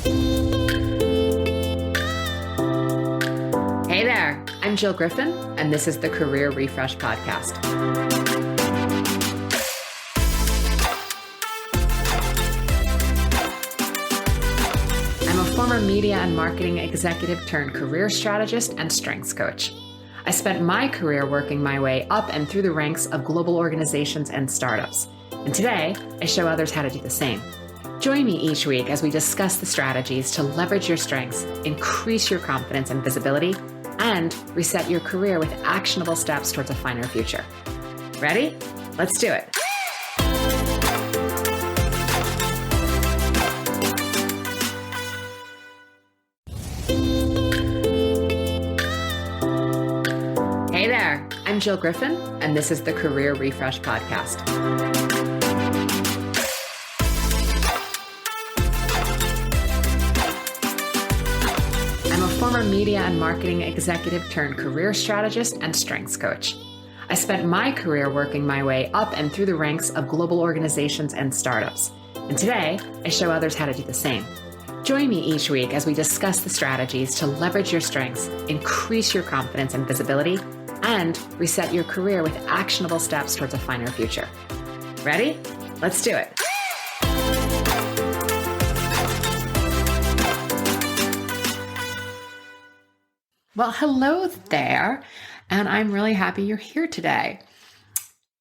Hey there, I'm Jill Griffin, and this is the Career Refresh Podcast. I'm a former media and marketing executive turned career strategist and strengths coach. I spent my career working my way up and through the ranks of global organizations and startups. And today, I show others how to do the same. Join me each week as we discuss the strategies to leverage your strengths, increase your confidence and visibility, and reset your career with actionable steps towards a finer future. Ready? Let's do it. Hey there, I'm Jill Griffin, and this is the Career Refresh Podcast. Former media and marketing executive turned career strategist and strengths coach. I spent my career working my way up and through the ranks of global organizations and startups. And today, I show others how to do the same. Join me each week as we discuss the strategies to leverage your strengths, increase your confidence and visibility, and reset your career with actionable steps towards a finer future. Ready? Let's do it. Well, hello there, and I'm really happy you're here today.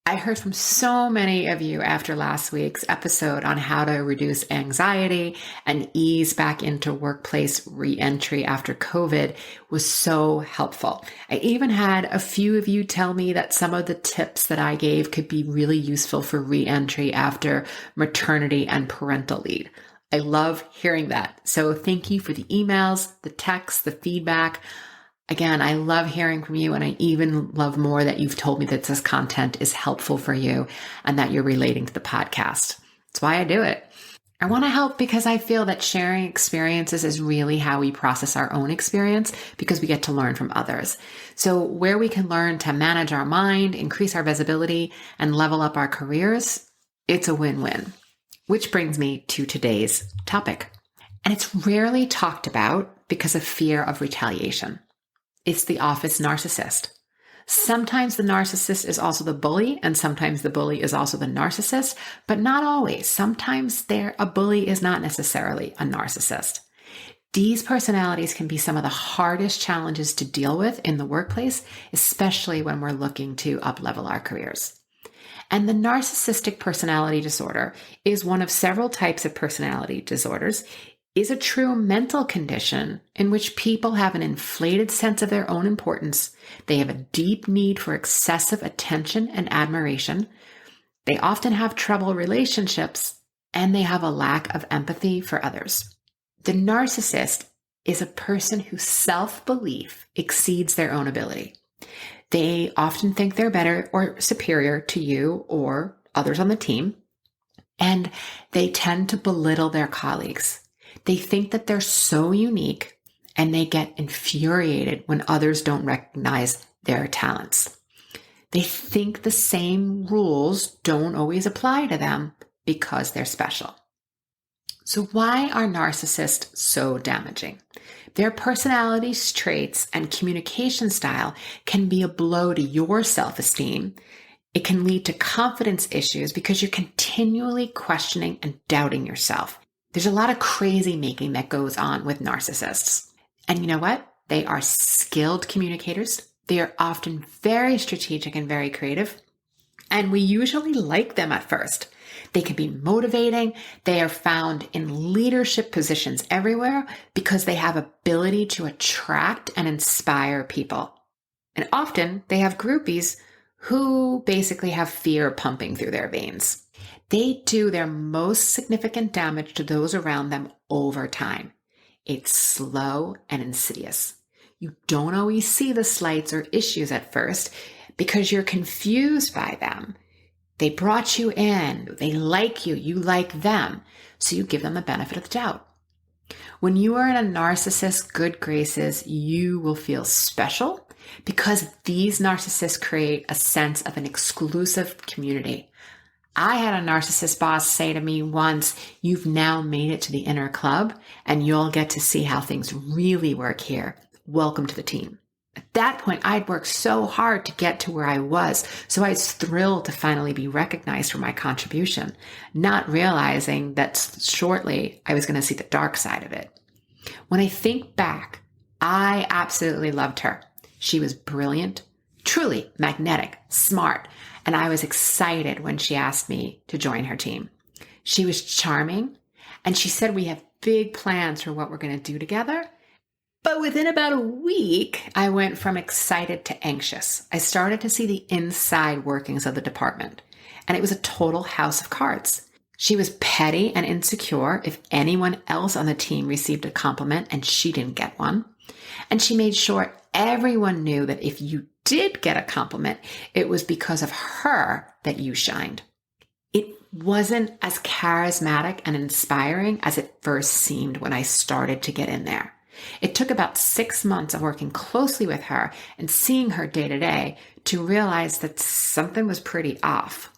I heard from so many of you after last week's episode on how to reduce anxiety and ease back into workplace re-entry after COVID was so helpful. I even had a few of you tell me that some of the tips that I gave could be really useful for re-entry after maternity and parental leave. I love hearing that. So thank you for the emails, the texts, the feedback. Again, I love hearing from you, and I even love more that you've told me that this content is helpful for you and that you're relating to the podcast. That's why I do it. I want to help because I feel that sharing experiences is really how we process our own experience, because we get to learn from others. So where we can learn to manage our mind, increase our visibility, and level up our careers, it's a win-win. Which brings me to today's topic. And it's rarely talked about because of fear of retaliation. It's the Office Narcissist. Sometimes the narcissist is also the bully, and sometimes the bully is also the narcissist, but not always. Sometimes a bully is not necessarily a narcissist. These personalities can be some of the hardest challenges to deal with in the workplace, especially when we're looking to up-level our careers. And the narcissistic personality disorder is one of several types of personality disorders. Is a true mental condition in which people have an inflated sense of their own importance. They have a deep need for excessive attention and admiration. They often have troubled relationships, and they have a lack of empathy for others. The narcissist is a person whose self-belief exceeds their own ability. They often think they're better or superior to you or others on the team, and they tend to belittle their colleagues. They think that they're so unique, and they get infuriated when others don't recognize their talents. They think the same rules don't always apply to them because they're special. So why are narcissists so damaging? Their personality traits and communication style can be a blow to your self-esteem. It can lead to confidence issues because you're continually questioning and doubting yourself. There's a lot of crazy making that goes on with narcissists. And you know what? They are skilled communicators. They are often very strategic and very creative. And we usually like them at first. They can be motivating. They are found in leadership positions everywhere because they have ability to attract and inspire people. And often they have groupies who basically have fear pumping through their veins. They do their most significant damage to those around them over time. It's slow and insidious. You don't always see the slights or issues at first because you're confused by them. They brought you in, they like you, you like them, so you give them the benefit of the doubt. When you are in a narcissist's good graces, you will feel special because these narcissists create a sense of an exclusive community. I had a narcissist boss say to me once, "You've now made it to the inner club and you'll get to see how things really work here. Welcome to the team." At that point, I'd worked so hard to get to where I was, so I was thrilled to finally be recognized for my contribution, not realizing that shortly I was going to see the dark side of it. When I think back, I absolutely loved her. She was brilliant, truly magnetic, smart, and I was excited when she asked me to join her team. She was charming, and she said we have big plans for what we're going to do together. But within about a week, I went from excited to anxious. I started to see the inside workings of the department, and it was a total house of cards. She was petty and insecure if anyone else on the team received a compliment and she didn't get one. And she made sure everyone knew that if you did get a compliment, it was because of her that you shined. It wasn't as charismatic and inspiring as it first seemed when I started to get in there. It took about 6 months of working closely with her and seeing her day to day to realize that something was pretty off.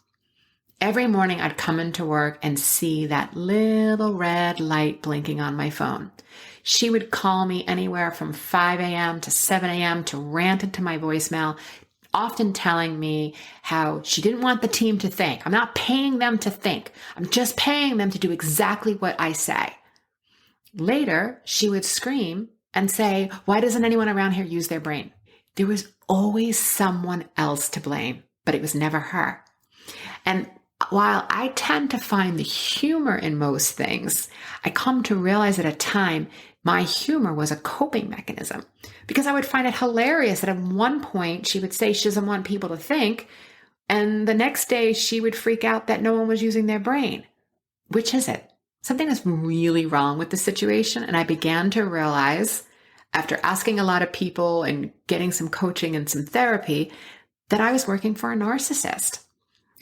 Every morning I'd come into work and see that little red light blinking on my phone. She would call me anywhere from 5 a.m. to 7 a.m. to rant into my voicemail, often telling me how she didn't want the team to think. I'm not paying them to think. I'm just paying them to do exactly what I say. Later, she would scream and say, "Why doesn't anyone around here use their brain?" There was always someone else to blame, but it was never her. And while I tend to find the humor in most things, I come to realize at a time my humor was a coping mechanism, because I would find it hilarious that at one point she would say she doesn't want people to think, and the next day she would freak out that no one was using their brain. Which is it? Something is really wrong with the situation, and I began to realize, after asking a lot of people and getting some coaching and some therapy, that I was working for a narcissist.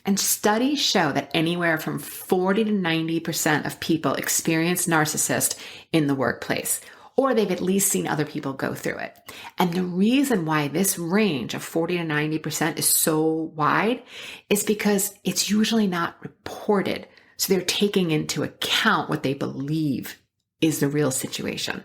And studies show that anywhere from 40 to 90% of people experience narcissist in the workplace, or they've at least seen other people go through it. And the reason why this range of 40 to 90% is so wide is because it's usually not reported. So they're taking into account what they believe is the real situation.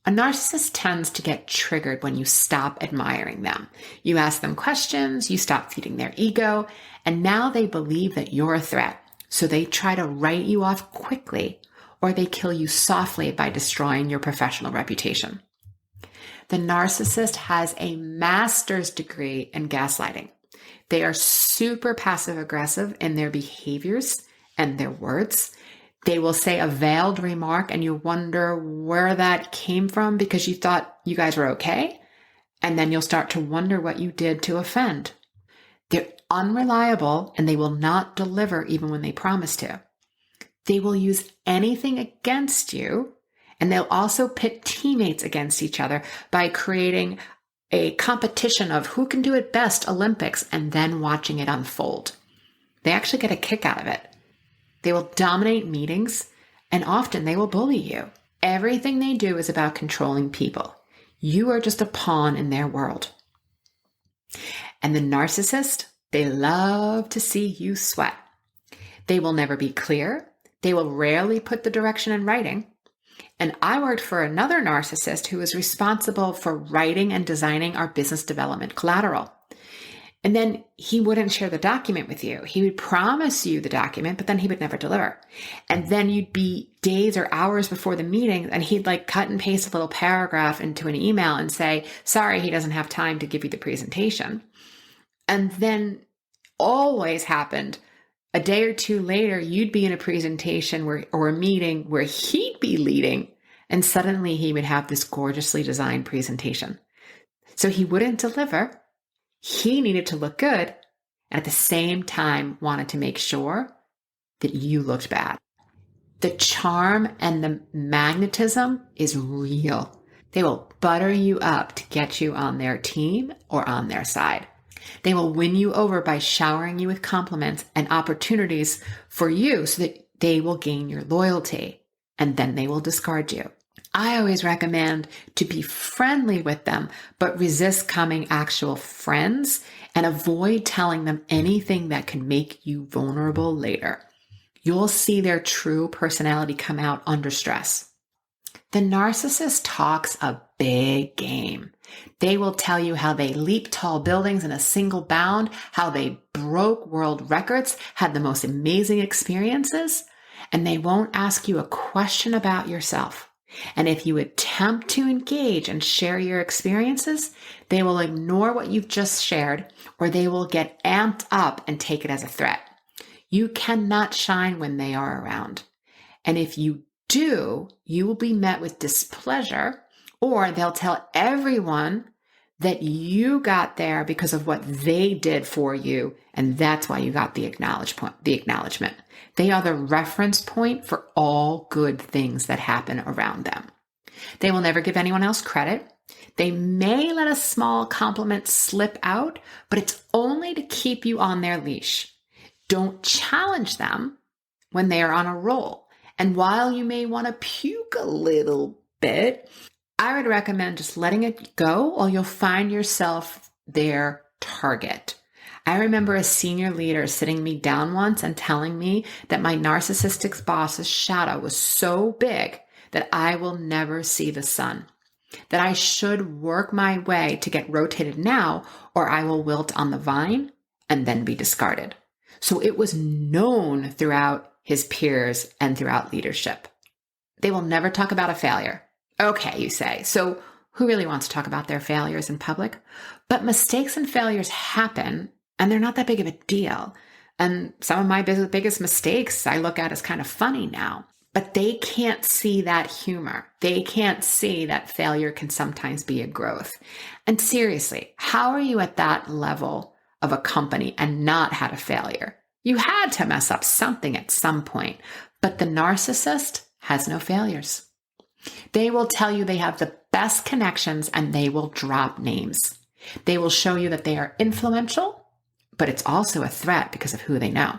A narcissist tends to get triggered when you stop admiring them. You ask them questions, you stop feeding their ego, and now they believe that you're a threat. So they try to write you off quickly, or they kill you softly by destroying your professional reputation. The narcissist has a master's degree in gaslighting. They are super passive aggressive in their behaviors and their words. They will say a veiled remark and you wonder where that came from because you thought you guys were okay. And then you'll start to wonder what you did to offend. They're unreliable and they will not deliver even when they promise to. They will use anything against you, and they'll also pit teammates against each other by creating a competition of who can do it best, Olympics, and then watching it unfold. They actually get a kick out of it. They will dominate meetings, and often they will bully you. Everything they do is about controlling people. You are just a pawn in their world. And the narcissist, they love to see you sweat. They will never be clear. They will rarely put the direction in writing. And I worked for another narcissist who was responsible for writing and designing our business development collateral. And then he wouldn't share the document with you. He would promise you the document, but then he would never deliver. And then you'd be days or hours before the meeting and he'd like cut and paste a little paragraph into an email and say, sorry, he doesn't have time to give you the presentation. And then always happened a day or two later, you'd be in a presentation or a meeting where he'd be leading, and suddenly he would have this gorgeously designed presentation. So he wouldn't deliver. He needed to look good, and at the same time wanted to make sure that you looked bad. The charm and the magnetism is real. They will butter you up to get you on their team or on their side. They will win you over by showering you with compliments and opportunities for you so that they will gain your loyalty, and then they will discard you. I always recommend to be friendly with them, but resist becoming actual friends and avoid telling them anything that can make you vulnerable later. You'll see their true personality come out under stress. The narcissist talks a big game. They will tell you how they leaped tall buildings in a single bound, how they broke world records, had the most amazing experiences, and they won't ask you a question about yourself. And if you attempt to engage and share your experiences, they will ignore what you've just shared, or they will get amped up and take it as a threat. You cannot shine when they are around. And if you do, you will be met with displeasure, or they'll tell everyone that you got there because of what they did for you, and that's why you got the acknowledgement. They are the reference point for all good things that happen around them. They will never give anyone else credit. They may let a small compliment slip out, but it's only to keep you on their leash. Don't challenge them when they are on a roll. And while you may want to puke a little bit, I would recommend just letting it go, or you'll find yourself their target. I remember a senior leader sitting me down once and telling me that my narcissistic boss's shadow was so big that I will never see the sun, that I should work my way to get rotated now, or I will wilt on the vine and then be discarded. So it was known throughout his peers and throughout leadership. They will never talk about a failure. Okay, you say. So who really wants to talk about their failures in public? But mistakes and failures happen, and they're not that big of a deal. And some of my biggest mistakes I look at as kind of funny now. But they can't see that humor. They can't see that failure can sometimes be a growth. And seriously, how are you at that level of a company and not had a failure? You had to mess up something at some point. But the narcissist has no failures. They will tell you they have the best connections, and they will drop names. They will show you that they are influential, but it's also a threat because of who they know.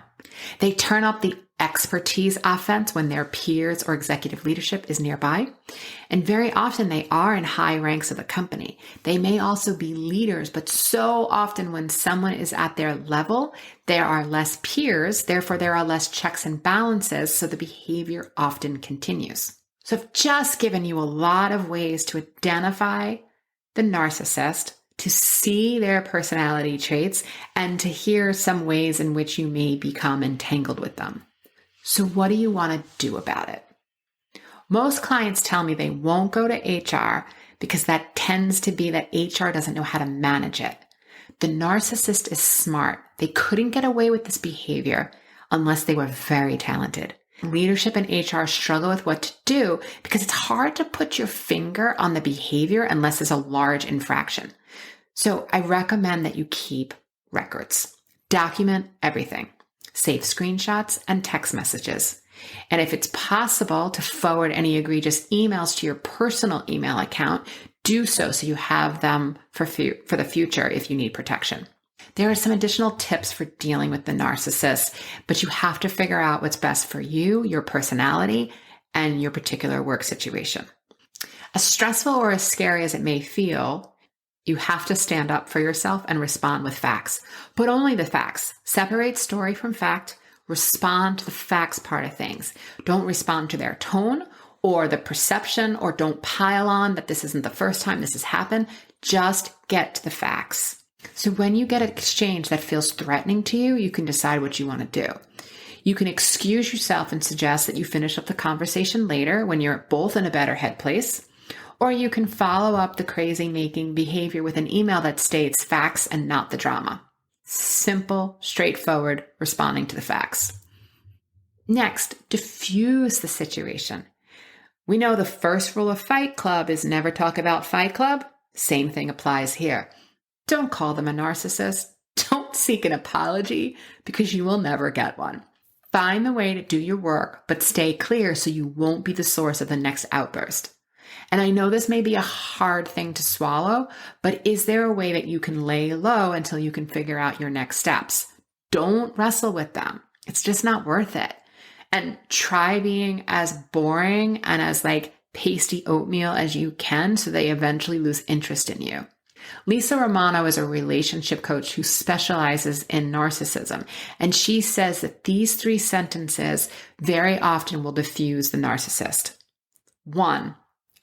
They turn up the expertise offense when their peers or executive leadership is nearby. And very often they are in high ranks of the company. They may also be leaders, but so often when someone is at their level, there are less peers, therefore there are less checks and balances, so the behavior often continues. So I've just given you a lot of ways to identify the narcissist, to see their personality traits, and to hear some ways in which you may become entangled with them. So what do you want to do about it? Most clients tell me they won't go to HR because that tends to be that HR doesn't know how to manage it. The narcissist is smart. They couldn't get away with this behavior unless they were very talented. Leadership and HR struggle with what to do because it's hard to put your finger on the behavior unless there's a large infraction. So I recommend that you keep records. Document everything. Save screenshots and text messages. And if it's possible to forward any egregious emails to your personal email account, do so you have them for the future if you need protection. There are some additional tips for dealing with the narcissist, but you have to figure out what's best for you, your personality, and your particular work situation. As stressful or as scary as it may feel, you have to stand up for yourself and respond with facts, but only the facts. Separate story from fact. Respond to the facts part of things. Don't respond to their tone or the perception, or don't pile on that this isn't the first time this has happened. Just get to the facts. So when you get an exchange that feels threatening to you, you can decide what you want to do. You can excuse yourself and suggest that you finish up the conversation later when you're both in a better headspace. Or you can follow up the crazy-making behavior with an email that states facts and not the drama. Simple, straightforward, responding to the facts. Next, diffuse the situation. We know the first rule of Fight Club is never talk about Fight Club. Same thing applies here. Don't call them a narcissist. Don't seek an apology because you will never get one. Find the way to do your work, but stay clear so you won't be the source of the next outburst. And I know this may be a hard thing to swallow, but is there a way that you can lay low until you can figure out your next steps? Don't wrestle with them. It's just not worth it. And try being as boring and as pasty oatmeal as you can so they eventually lose interest in you. Lisa Romano is a relationship coach who specializes in narcissism, and she says that these 3 sentences very often will diffuse the narcissist. 1,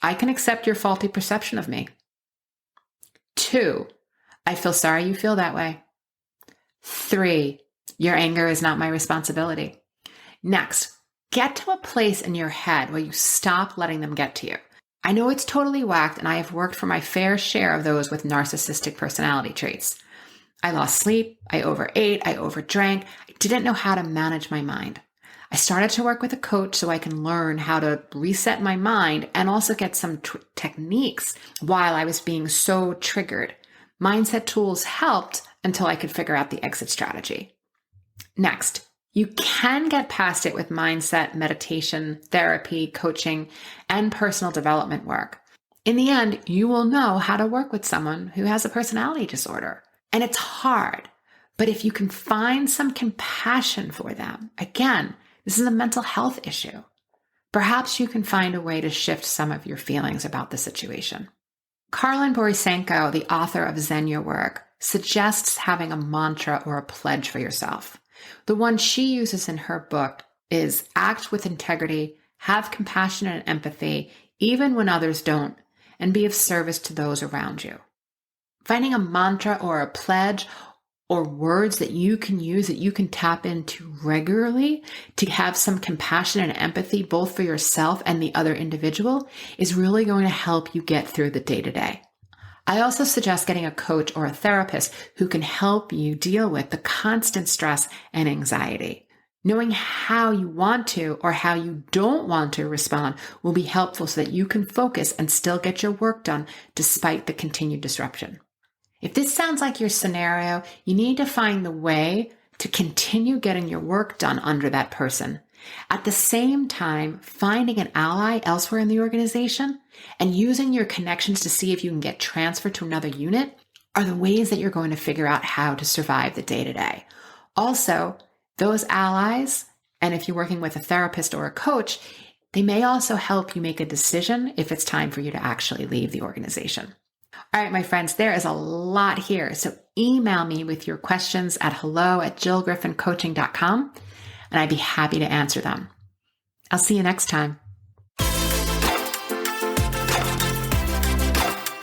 I can accept your faulty perception of me. 2, I feel sorry you feel that way. 3, your anger is not my responsibility. Next, get to a place in your head where you stop letting them get to you. I know it's totally whacked, and I have worked for my fair share of those with narcissistic personality traits. I lost sleep, I overate, I overdrank, I didn't know how to manage my mind. I started to work with a coach so I can learn how to reset my mind and also get some techniques while I was being so triggered. Mindset tools helped until I could figure out the exit strategy. Next, you can get past it with mindset, meditation, therapy, coaching, and personal development work. In the end, you will know how to work with someone who has a personality disorder. And it's hard, but if you can find some compassion for them, again, this is a mental health issue. Perhaps you can find a way to shift some of your feelings about the situation. Karlin Borisenko, the author of Zen Your Work, suggests having a mantra or a pledge for yourself. The one she uses in her book is act with integrity, have compassion and empathy, even when others don't, and be of service to those around you. Finding a mantra or a pledge or words that you can use, that you can tap into regularly to have some compassion and empathy, both for yourself and the other individual, is really going to help you get through the day-to-day. I also suggest getting a coach or a therapist who can help you deal with the constant stress and anxiety. Knowing how you want to or how you don't want to respond will be helpful so that you can focus and still get your work done despite the continued disruption. If this sounds like your scenario, you need to find the way to continue getting your work done under that person. At the same time, finding an ally elsewhere in the organization and using your connections to see if you can get transferred to another unit are the ways that you're going to figure out how to survive the day-to-day. Also, those allies, and if you're working with a therapist or a coach, they may also help you make a decision if it's time for you to actually leave the organization. All right, my friends, there is a lot here. So email me with your questions at hello@jillgriffincoaching.com, and I'd be happy to answer them. I'll see you next time.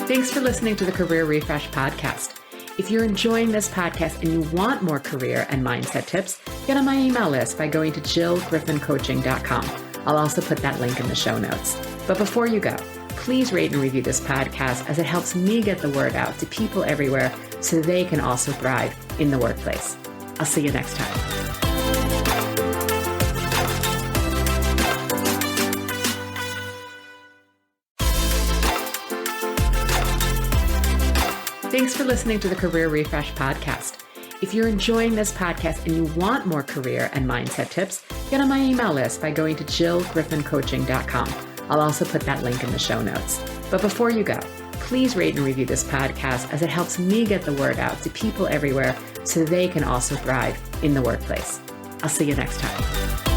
Thanks for listening to the Career Refresh podcast. If you're enjoying this podcast and you want more career and mindset tips, get on my email list by going to jillgriffincoaching.com. I'll also put that link in the show notes. But before you go, please rate and review this podcast as it helps me get the word out to people everywhere so they can also thrive in the workplace. I'll see you next time. Thanks for listening to the Career Refresh podcast. If you're enjoying this podcast and you want more career and mindset tips, get on my email list by going to jillgriffincoaching.com. I'll also put that link in the show notes. But before you go, please rate and review this podcast as it helps me get the word out to people everywhere so they can also thrive in the workplace. I'll see you next time.